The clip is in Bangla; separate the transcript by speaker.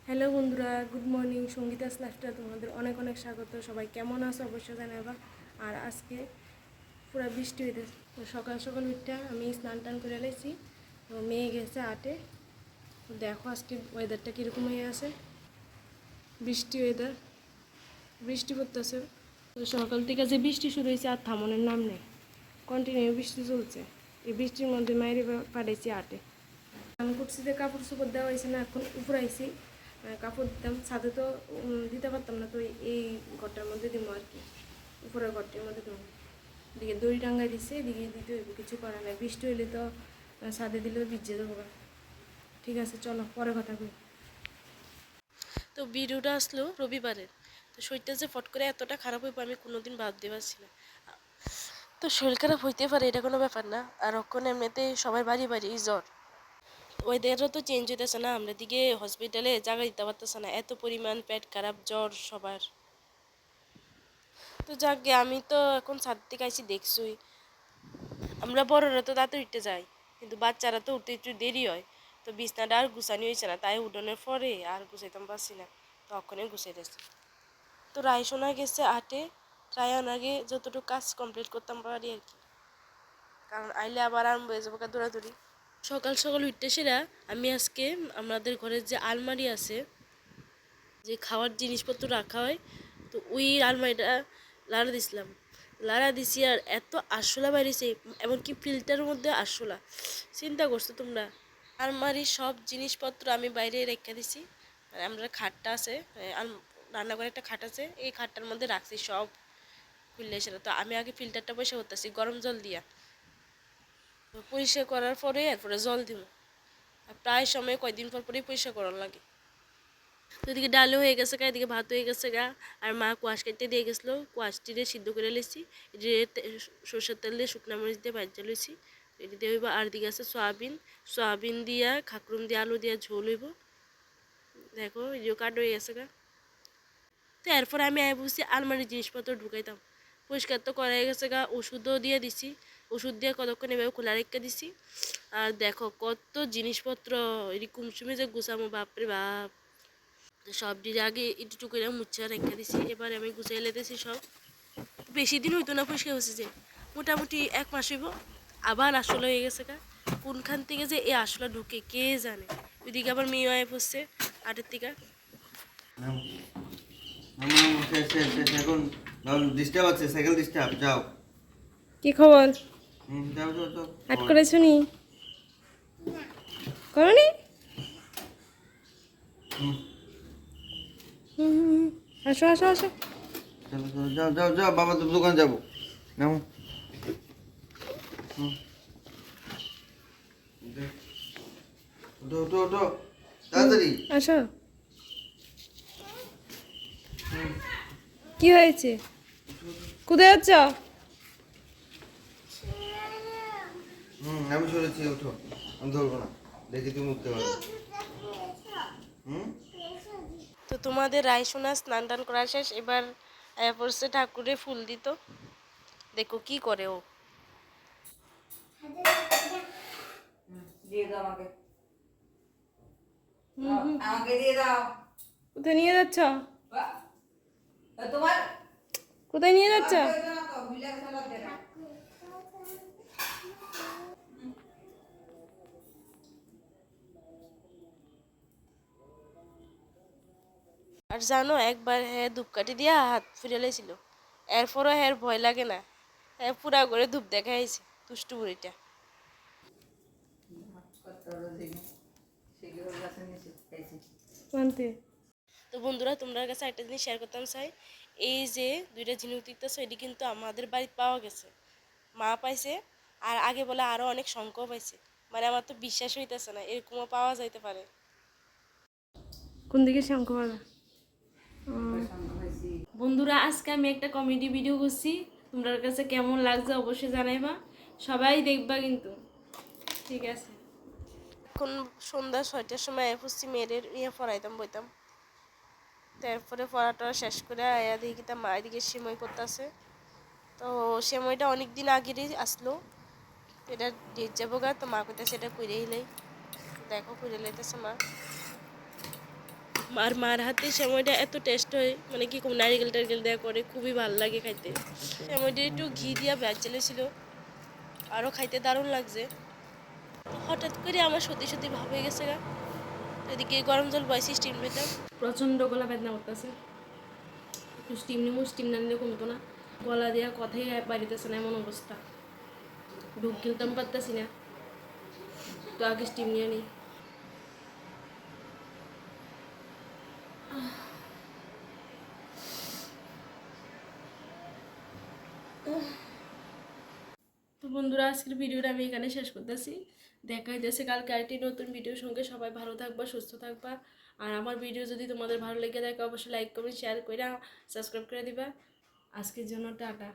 Speaker 1: হ্যালো বন্ধুরা, গুড মর্নিং। সঙ্গীতাস লাইফস্টাইল তোমাদের অনেক অনেক স্বাগত। সবাই কেমন আছো অবশ্যই জানাবা। আর আজকে পুরো বৃষ্টি হইতেছে, তো সকাল সকাল উঠটা আমি স্নান টান করে এলাইছি। তো মেয়ে গেছে আটে। তো দেখো আজকে ওয়েদারটা কীরকম হয়ে আছে, বৃষ্টি ওয়েদার, বৃষ্টি পড়তেছে। তো সকাল থেকে যে বৃষ্টি শুরু হয়েছে আর থামনের নাম নেই, কন্টিনিউ বৃষ্টি চলছে। এই বৃষ্টির মধ্যে মায়ের পাঠাইছি আটে। আমি করছি যে কাপড় চোপড় দেওয়া হয়েছে না, এখন উপরে আইসি কাপড় দিতাম। ছাদে তো দিতে পারতাম না, তো এই ঘরটার মধ্যে দিব আর কি, উপরের ঘরটার মধ্যে দেবো। এদিকে দড়ি টাঙ্গাই দিচ্ছে, এদিকে দিতে হইব, কিছু করার নাই। বৃষ্টি হইলে তো ছাদে দিলেও ভিজে দেবো। ঠিক আছে, চলো পরে কথা কই।
Speaker 2: তো ভিডিওটা আসলো রবিবারের। তো শরীরটা যে ফট করে এতটা খারাপ হইব আমি কোনোদিন ভাবতে পারছি না। তো শরীর খারাপ হইতে পারে, এটা কোনো ব্যাপার না। আর অক্ষণ এমনিতে সবাই বাড়ি বাড়ি জ্বর। ওয়েদারও তো চেঞ্জ হইতেছে না, আমরা দিকে হসপিটালে জায়গা দিতে পারতেছে না, এত পরিমাণ পেট খারাপ জ্বর সবার। তো যাক গে, আমি তো এখন ছাদ থেকে আইসি দেখছই। আমরা বড়রা তো তাতে উঠতে যাই, কিন্তু বাচ্চারা তো উঠতে একটু দেরি হয়। তো বিছনাটা আর গুছানি হয়েছে না, তাই উঠোনের পরে আর গুছাইতাম পারছি না, তখনই গুছাইতেছি। তো রায় শোনা গেছে আটে, রায়ান আগে যতটুকু কাজ কমপ্লিট করতাম পারি আর কি, কারণ আইলে আবার আরম্ভ হয়ে যাবো দৌড়াদৌড়ি। সকাল সকাল উঠতে সেরা আমি আজকে আমাদের ঘরের যে আলমারি আছে, যে খাওয়ার জিনিসপত্র রাখা হয়, তো ওই আলমারিটা লাড়া দিছিলাম। লাড়া দিছি আর এত আরশোলা বাইরেছে, এমনকি ফিল্টারের মধ্যে আরশোলা। চিন্তা করছো তোমরা? আলমারির সব জিনিসপত্র আমি বাইরে রেখে দিছি। আর আমরা খাটটা আছে, রান্নাঘরে একটা খাট আছে, এই খাটটার মধ্যে রাখছি সব খুললে সেটা। তো আমি আগে ফিল্টারটা পয়সা করতেছি গরম জল দিয়া, পরিষ্কার করার পরে এরপরে জল দিব। আর প্রায় সময় কয়দিন পর পরেই পরিষ্কার করার লাগে। তো এদিকে ডালও হয়ে গেছে গা, এদিকে ভাত হয়ে গেছে গা। আর মা কোয়াশ কাটতে দিয়ে গেছিলো, কোয়াশটিরে সিদ্ধ করে লেছি। যে সরষের তেল দিয়ে শুকনো মরিচ দিয়ে ভাজা লইছি, এটি দিয়ে হইব। আর দিকে আছে সয়াবিন, সয়াবিন দিয়া খাকরুম দিয়ে আলু দিয়া ঝোল হইব। দেখো এদিও কাট হয়ে গেছে গা। তো এরপর আমি বুঝছি আলমারির জিনিসপত্র ঢুকাইতাম। পরিষ্কার তো করা গেছে গা, ওষুধও দিয়ে দিছি। ওষুধ দিয়ে কতক্ষণ এভাবে খোলা রেখে দিছি। আর দেখো কত জিনিসপত্র, এটি কুমসুমে যে গুছামো, বাপরে বাপ। সব দিয়ে আগে একটু করে মুছা রেখে দিছি, এবার আমি গুছাই লেতেছি সব। বেশি দিন হইতো না পরিষ্কার হচ্ছে, যে মোটামুটি 1 মাস হইব। আবার আসলে হয়ে গেছে গা। কোনখান থেকে যে এই আসলা ঢুকে কে জানে। ওইদিকে আবার মেয়ে হয়ে পড়ছে আটের থেকে।
Speaker 3: এখন ডিস্টার্ব আছে, সাইকেল ডিস্টার্ব। যাও।
Speaker 1: কি খবর?
Speaker 3: যাও যাও যাও।
Speaker 1: আট করেছো নি? করনি?
Speaker 3: হুম,
Speaker 1: হুম হুম হুম। আসো আসো আসো।
Speaker 3: চলো চলো, যাও যাও যাও, বাবা তো দোকান যাবো। নাও। হুম, ওঠো ওঠো ওঠো, তাড়াতাড়ি।
Speaker 1: আসো।
Speaker 3: হুম,
Speaker 1: কি হয়েছে? কোথায় যাচ্ছ?
Speaker 3: আমি সরেছি, ওঠো। আমি ধরবো না, দেখি তুমি উঠতে পারো। হুম।
Speaker 2: তো তোমাদের রায়সোনা স্নান টান করা শেষ, এবার পড়ছে ঠাকুরে ফুল দিত। দেখো কি করে ও।
Speaker 4: দিয়ে দাও আমাকে।
Speaker 1: হুম হুম।
Speaker 4: আমাকে দিয়ে দাও।
Speaker 1: কোথায় নিয়ে যাচ্ছ?
Speaker 4: তোমার
Speaker 1: কোথায় নিয়ে যাচ্ছ?
Speaker 2: আর জানো, একবার হ্যাঁ ধূপকাঠি দিয়া হাত ফুলে লেছিল, এরপরও হ্যাঁ ভয় লাগে না। হ্যাঁ পুরা করে ধূপ দেখাইছে দুষ্টু বুড়িটা।
Speaker 1: মানতে।
Speaker 2: তো বন্ধুরা, তোমরা কাছে একটা জিনিস শেয়ার করতাম চাই। এই যে দুইটা ঝিনুক দেখতেছো, এটি কিন্তু আমাদের বাড়িতে পাওয়া গেছে, মা পাইছে। আর আগে বলে আরো অনেক শঙ্কও পাইছে। মানে আমার তো বিশ্বাস হইতেছে না এরকমও পাওয়া যাইতে পারে।
Speaker 1: কোন দিকে শঙ্খ বাজা? বন্ধুরা, আজকে আমি একটা কমেডি ভিডিও করছি, তোমাদের কাছে কেমন লাগছে অবশ্যই জানাইবা। সবাই দেখবা কিন্তু, ঠিক আছে?
Speaker 2: এখন সন্ধ্যা 6টার সময় এফসি মেয়েদের পড়াইতাম বইতাম। তারপরে পড়াটা শেষ করে আয়া দেখি তা মা এদিকে সেময় করতেছে। তো সেময়টা অনেক দিন আগেরই আসলো, এটা ডেট যাবো গা। তো মা কইতেছে এটা কইরে হিলাই, দেখো কইরে লাইতেছে মা। আর মার হাতে সময়টা এত টেস্ট হয়, মানে কি খুব নারিকেল টারিকেল দেওয়া করে, খুবই ভালো লাগে খাইতে। সময়টা একটু ঘি দিয়া ভেজা ছিল, আরও খাইতে দারুণ লাগছে। তো হঠাৎ করে আমার সত্যি সত্যি ভাব হয়ে গেছে গা। তো এদিকে গরম জল বয়সি স্টিম পেতাম।
Speaker 1: প্রচণ্ড গলা বেদনা করতেছে, একটু স্টিম নিবো, স্টিম না নিলে কমতো না। গলা দেওয়া কথাই বাড়িতেছে না, এমন অবস্থা, ঢুক গিলতাম পারতেছি না। তো আগে স্টিম নিয়ে নিই। তো বন্ধুরা, আজকের ভিডিওটা আমি এখানে শেষ করতেছি। দেখা হইতেছে কালকে আরেকটি নতুন ভিডিওর সঙ্গে। সবাই ভালো থাকবা, সুস্থ থাকবা। আর আমার ভিডিও যদি তোমাদের ভালো লেগে থাকে অবশ্যই লাইক কমেন্ট শেয়ার করে সাবস্ক্রাইব করে দিবা। আজকের জন্য টাটা।